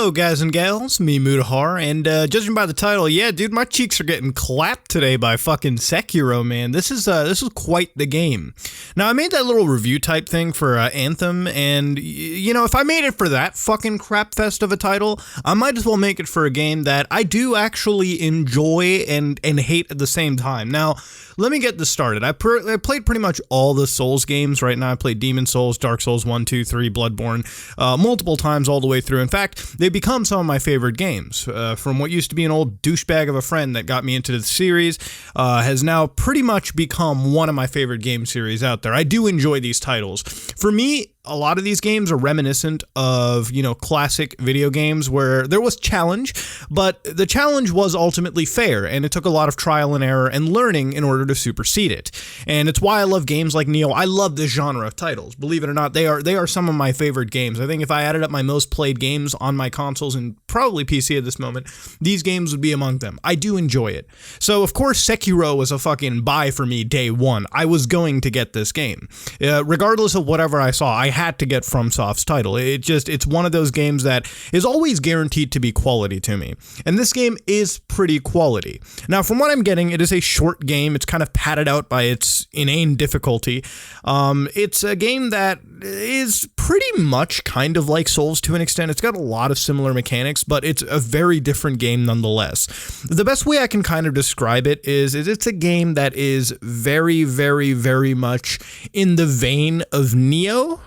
Hello, guys and gals, me Mutahar, and judging by the title, yeah, dude, my cheeks are getting clapped today by fucking Sekiro, man. This is quite the game. Now, I made that little review type thing for Anthem, and you know, if I made it for that fucking crap fest of a title, I might as well make it for a game that I do actually enjoy and hate at the same time. Now, let me get this started. I played pretty much all the Souls games right now. I played Demon Souls, Dark Souls 1, 2, 3, Bloodborne, multiple times all the way through. In fact, they've become some of my favorite games. From what used to be an old douchebag of a friend that got me into the series, has now pretty much become one of my favorite game series out there. I do enjoy these titles. For me, a lot of these games are reminiscent of, you know, classic video games where there was challenge, but the challenge was ultimately fair, and it took a lot of trial and error and learning in order to supersede it. And it's why I love games like Nioh. I love this genre of titles. Believe it or not, they are some of my favorite games. I think if I added up my most played games on my consoles and probably PC at this moment, these games would be among them. I do enjoy it. So, of course, Sekiro was a fucking buy for me day one. I was going to get this game. Regardless of whatever I saw, I had to get FromSoft's title. It's one of those games that is always guaranteed to be quality to me. And this game is pretty quality. Now, from what I'm getting, it is a short game. It's kind of padded out by its inane difficulty. It's a game that is pretty much kind of like Souls to an extent. It's got a lot of similar mechanics, but it's a very different game nonetheless. The best way I can kind of describe it is it's a game that is very, very, very much in the vein of Nioh,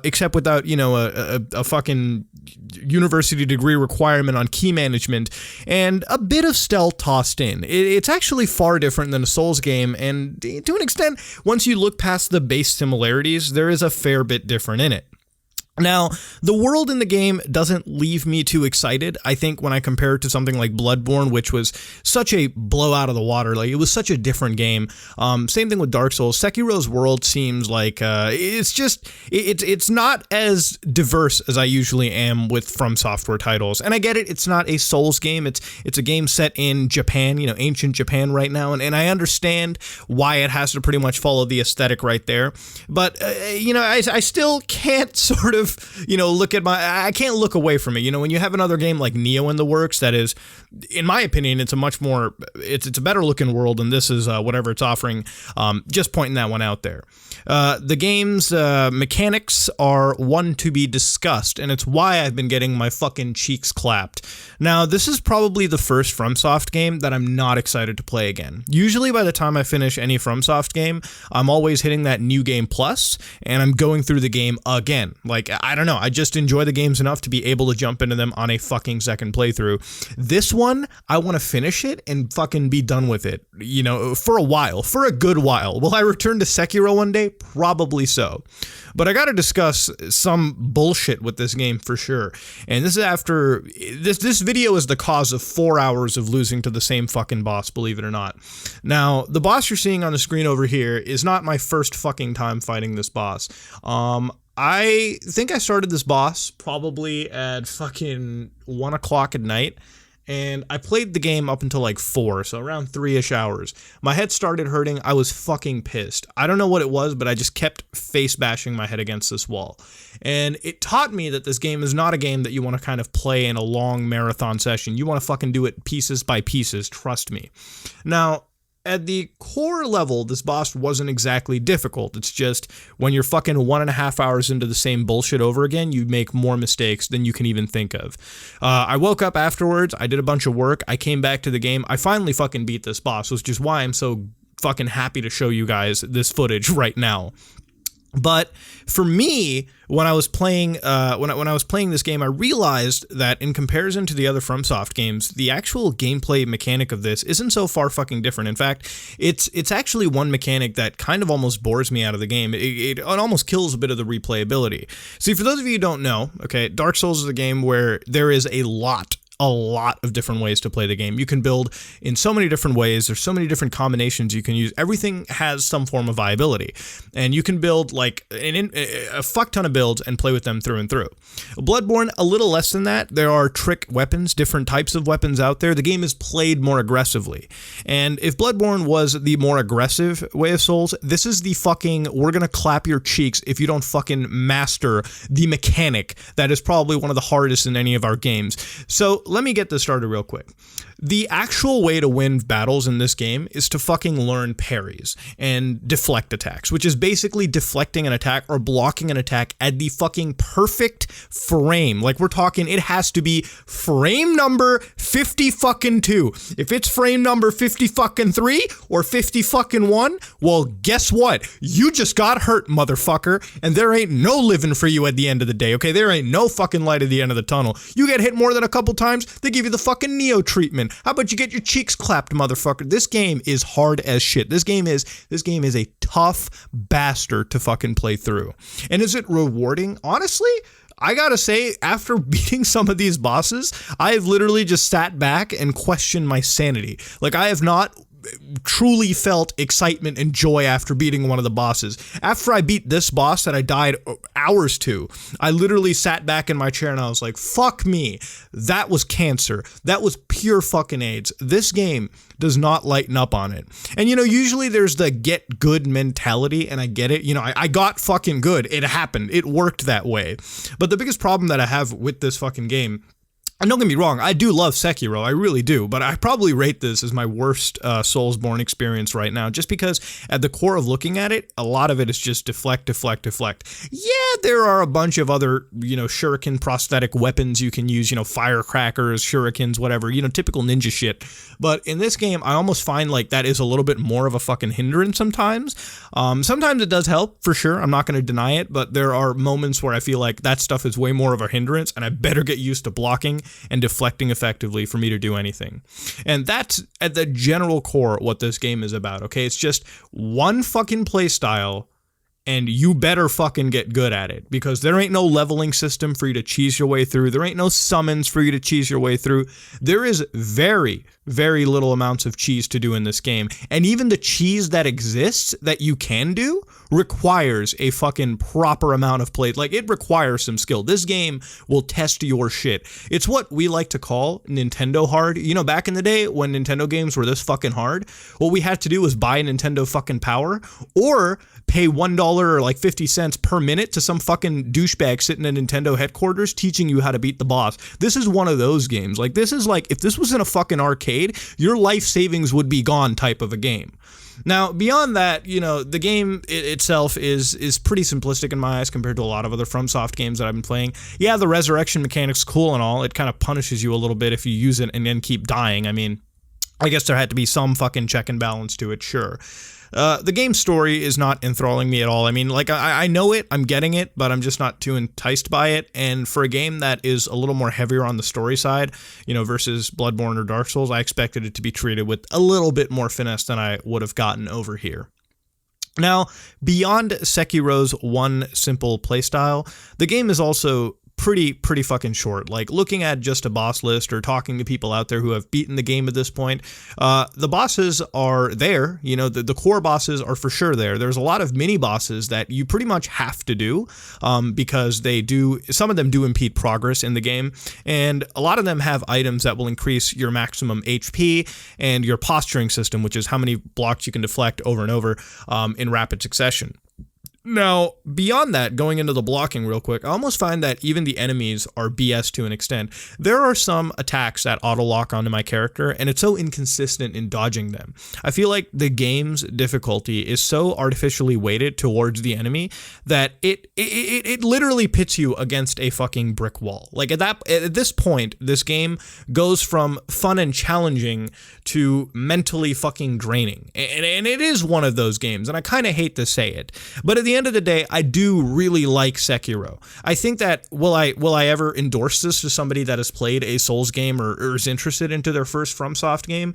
except without, you know, a fucking university degree requirement on key management and a bit of stealth tossed in. It's actually far different than a Souls game, and to an extent, once you look past the base similarities, there is a fair bit different in it. Now, the world in the game doesn't leave me too excited. I think when I compare it to something like Bloodborne, which was such a blow out of the water, like it was such a different game. Same thing with Dark Souls. Sekiro's world seems like it's not as diverse as I usually am with From Software titles. And I get it, it's not a Souls game. It's a game set in Japan, you know, ancient Japan right now, and I understand why it has to pretty much follow the aesthetic right there. But you know, I still can't sort of, you know, I can't look away from it. You know, when you have another game like Nioh in the works that is, in my opinion, it's a better looking world than this is, whatever it's offering. Just pointing that one out there. The game's mechanics are one to be discussed, and it's why I've been getting my fucking cheeks clapped. Now, this is probably the first FromSoft game that I'm not excited to play again. Usually by the time I finish any FromSoft game, I'm always hitting that New Game Plus, and I'm going through the game again. Like, I don't know, I just enjoy the games enough to be able to jump into them on a fucking second playthrough. This one, I want to finish it and fucking be done with it, you know, for a while, for a good while. Will I return to Sekiro one day? Probably so. But I gotta discuss some bullshit with this game for sure. And this is after, this video is the cause of 4 hours of losing to the same fucking boss, believe it or not. Now, the boss you're seeing on the screen over here is not my first fucking time fighting this boss. I think I started this boss probably at fucking 1 o'clock at night, and I played the game up until like 4, so around 3-ish hours. My head started hurting. I was fucking pissed. I don't know what it was, but I just kept face bashing my head against this wall. And it taught me that this game is not a game that you want to kind of play in a long marathon session. You want to fucking do it pieces by pieces, trust me. Now, at the core level, this boss wasn't exactly difficult. It's just when you're fucking 1.5 hours into the same bullshit over again, you make more mistakes than you can even think of. I woke up afterwards, I did a bunch of work, I came back to the game, I finally fucking beat this boss, which is why I'm so fucking happy to show you guys this footage right now. But for me, when I was playing when I was playing this game, I realized that in comparison to the other FromSoft games, the actual gameplay mechanic of this isn't so far fucking different. In fact, it's actually one mechanic that kind of almost bores me out of the game. It almost kills a bit of the replayability. See, for those of you who don't know, okay, Dark Souls is a game where there is a lot a lot of different ways to play the game. You can build in so many different ways. There's so many different combinations you can use. Everything has some form of viability, and you can build like a fuck ton of builds and play with them through and through. Bloodborne, a little less than that. There are trick weapons, different types of weapons out there. The game is played more aggressively. And if Bloodborne was the more aggressive way of Souls, this is the fucking, we're gonna clap your cheeks if you don't fucking master the mechanic that is probably one of the hardest in any of our games. So let me get this started real quick. The actual way to win battles in this game is to fucking learn parries and deflect attacks, which is basically deflecting an attack or blocking an attack at the fucking perfect frame. Like, we're talking, it has to be frame number 50 fucking 2. If it's frame number 50 fucking 3 or 50 fucking 1, well, guess what? You just got hurt, motherfucker, and there ain't no living for you at the end of the day, okay? There ain't no fucking light at the end of the tunnel. You get hit more than a couple times, they give you the fucking Neo treatment. How about you get your cheeks clapped, motherfucker? This game is hard as shit. This game is a tough bastard to fucking play through. And is it rewarding? Honestly, I gotta say, after beating some of these bosses, I have literally just sat back and questioned my sanity. Like, I have not truly felt excitement and joy after beating one of the bosses. After I beat this boss that I died hours to, I literally sat back in my chair and I was like, fuck me. That was cancer. That was pure fucking AIDS. This game does not lighten up on it. And you know, usually there's the get good mentality, and I get it. You know, I got fucking good. It happened. It worked that way. But the biggest problem that I have with this fucking game, and don't get me wrong, I do love Sekiro, I really do, but I probably rate this as my worst Soulsborne experience right now, just because at the core of looking at it, a lot of it is just deflect, deflect, deflect. Yeah, there are a bunch of other, you know, shuriken prosthetic weapons you can use, you know, firecrackers, shurikens, whatever, you know, typical ninja shit. But in this game, I almost find like that is a little bit more of a fucking hindrance sometimes. Sometimes it does help, for sure, I'm not going to deny it, but there are moments where I feel like that stuff is way more of a hindrance, and I better get used to blocking and deflecting effectively for me to do anything. And that's at the general core what this game is about, okay? It's just one fucking play style, and you better fucking get good at it, because there ain't no leveling system for you to cheese your way through. There ain't no summons for you to cheese your way through. There is very, very little amounts of cheese to do in this game. And even the cheese that exists that you can do requires a fucking proper amount of play. Like, it requires some skill. This game will test your shit. It's what we like to call Nintendo hard. You know, back in the day when Nintendo games were this fucking hard, what we had to do was buy Nintendo fucking Power or pay $1 or like 50 cents per minute to some fucking douchebag sitting in Nintendo headquarters teaching you how to beat the boss. This is one of those games. Like, this is like, if this was in a fucking arcade, your life savings would be gone type of a game. Now, beyond that, you know, the game itself is pretty simplistic in my eyes compared to a lot of other FromSoft games that I've been playing. Yeah, the resurrection mechanic's cool and all. It kind of punishes you a little bit if you use it and then keep dying. I mean, I guess there had to be some fucking check and balance to it, sure. The game's story is not enthralling me at all. I mean, like, I know it, I'm getting it, but I'm just not too enticed by it. And for a game that is a little more heavier on the story side, you know, versus Bloodborne or Dark Souls, I expected it to be treated with a little bit more finesse than I would have gotten over here. Now, beyond Sekiro's one simple playstyle, the game is also pretty fucking short. Like, looking at just a boss list or talking to people out there who have beaten the game at this point, the bosses are there. You know, the core bosses are for sure there. There's a lot of mini bosses that you pretty much have to do because some of them do impede progress in the game, and a lot of them have items that will increase your maximum HP and your posturing system, which is how many blocks you can deflect over and over in rapid succession. Now, beyond that, going into the blocking real quick, I almost find that even the enemies are BS to an extent. There are some attacks that auto-lock onto my character, and it's so inconsistent in dodging them. I feel like the game's difficulty is so artificially weighted towards the enemy that it literally pits you against a fucking brick wall. Like, at this point, this game goes from fun and challenging to mentally fucking draining. And it is one of those games, and I kind of hate to say it, but at the end of the day, I do really like Sekiro. I think that, will I ever endorse this to somebody that has played a Souls game or is interested into their first FromSoft game?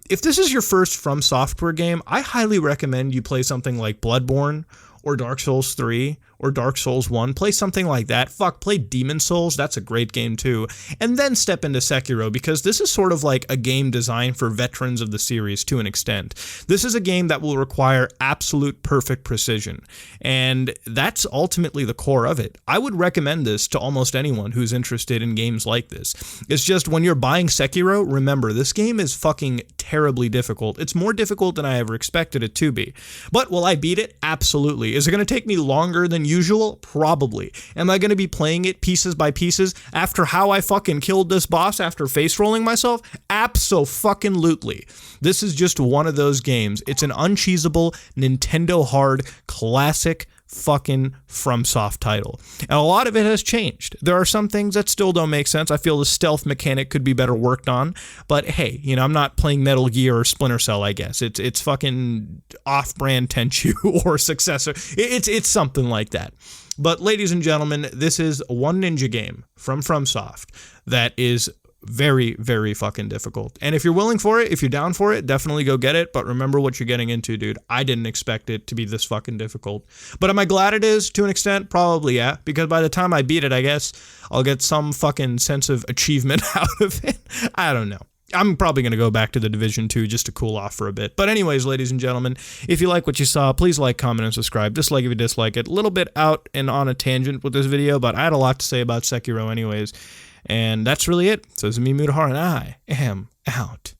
If this is your first From Software game, I highly recommend you play something like Bloodborne or Dark Souls 3 or Dark Souls 1. Play something like that. Fuck, play Demon Souls. That's a great game too. And then step into Sekiro, because this is sort of like a game designed for veterans of the series to an extent. This is a game that will require absolute perfect precision. And that's ultimately the core of it. I would recommend this to almost anyone who's interested in games like this. It's just when you're buying Sekiro, remember, this game is fucking terribly difficult. It's more difficult than I ever expected it to be. But will I beat it? Absolutely. Is it going to take me longer than usual? Probably. Am I going to be playing it pieces by pieces after how I fucking killed this boss after face rolling myself? Abso-fucking-lutely. This is just one of those games. It's an uncheesable, Nintendo hard, classic fucking FromSoft title. And a lot of it has changed. There are some things that still don't make sense. I feel the stealth mechanic could be better worked on, but hey, you know, I'm not playing Metal Gear or Splinter Cell, I guess. It's fucking off-brand Tenchu or Successor. It's something like that. But ladies and gentlemen, this is one ninja game from FromSoft that is very, very fucking difficult. And if you're willing for it, if you're down for it, definitely go get it. But remember what you're getting into, dude. I didn't expect it to be this fucking difficult. But am I glad it is to an extent? Probably, yeah. Because by the time I beat it, I guess I'll get some fucking sense of achievement out of it. I don't know. I'm probably going to go back to the Division 2 just to cool off for a bit. But anyways, ladies and gentlemen, if you like what you saw, please like, comment, and subscribe. Dislike if you dislike it. A little bit out and on a tangent with this video, but I had a lot to say about Sekiro anyways. And that's really it. So this is me, Mudahar, and I am out.